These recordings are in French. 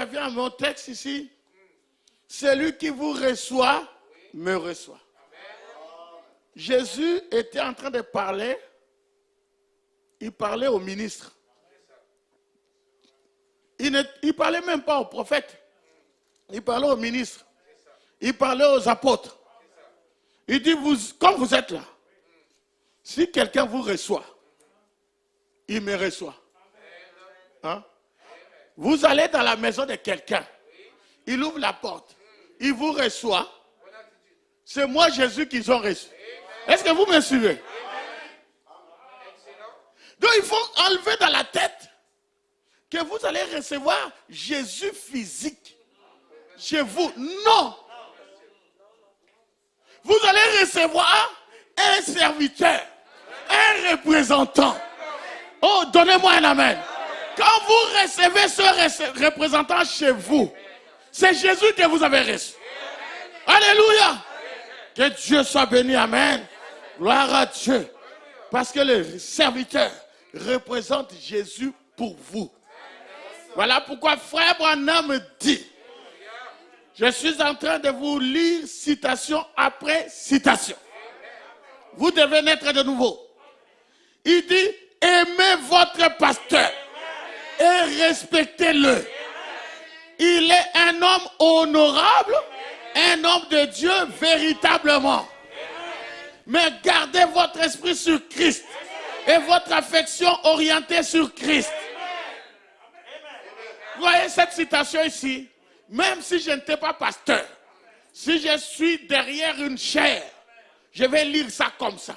reviens à mon texte ici. Celui qui vous reçoit, me reçoit. Jésus était en train de parler. Il parlait aux ministres. Il ne parlait même pas aux prophètes. Il parlait aux ministres. Il parlait aux apôtres. Il dit, comme vous êtes là, si quelqu'un vous reçoit, il me reçoit. Hein? Vous allez dans la maison de quelqu'un. Il ouvre la porte. Il vous reçoit. C'est moi, Jésus, qu'ils ont reçu. Est-ce que vous me suivez? Donc, il faut enlever dans la tête que vous allez recevoir Jésus physique chez vous. Non. Vous allez recevoir un serviteur, un représentant. Oh, donnez-moi un amen. Quand vous recevez ce représentant chez vous, c'est Jésus que vous avez reçu. Alléluia. Que Dieu soit béni. Amen. Gloire à Dieu. Parce que le serviteur représente Jésus pour vous. Voilà pourquoi frère Branham dit, je suis en train de vous lire citation après citation. Vous devez naître de nouveau. Il dit, aimez votre pasteur et respectez-le. Il est un homme honorable, un homme de Dieu véritablement. Mais gardez votre esprit sur Christ et votre affection orientée sur Christ. Vous voyez cette citation ici? Même si je n'étais pas pasteur, si je suis derrière une chaire, je vais lire ça comme ça.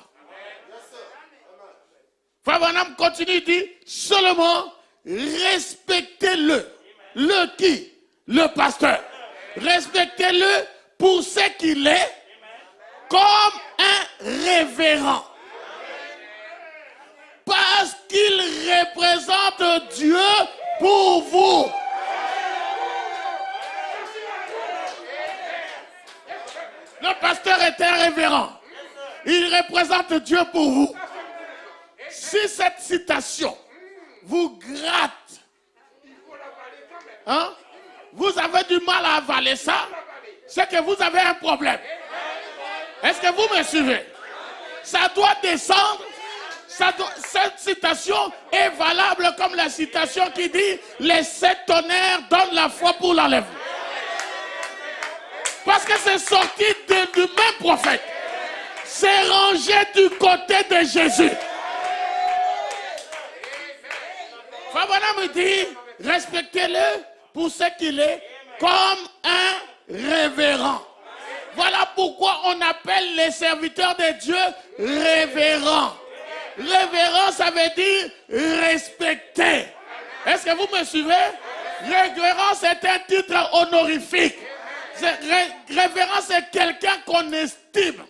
Frère Branham continue, dit, seulement respectez-le. Le qui? Le pasteur. Respectez-le pour ce qu'il est, comme un révérend. Parce qu'il représente Dieu pour vous. Le pasteur est un révérend. Il représente Dieu pour vous. Si cette citation vous gratte, hein, vous avez du mal à avaler ça, c'est que vous avez un problème. Est-ce que vous me suivez? Ça doit descendre. Cette citation est valable comme la citation qui dit « Les 7 tonnerres donnent la foi pour l'enlèvement ». Parce que c'est sorti du même prophète. C'est rangé du côté de Jésus. Frère Branham dit, respectez-le pour ce qu'il est, comme un révérend. Voilà pourquoi on appelle les serviteurs de Dieu révérends. Révérend, ça veut dire respecter. Est-ce que vous me suivez? Révérend, c'est un titre honorifique. Révérend, c'est quelqu'un qu'on estime.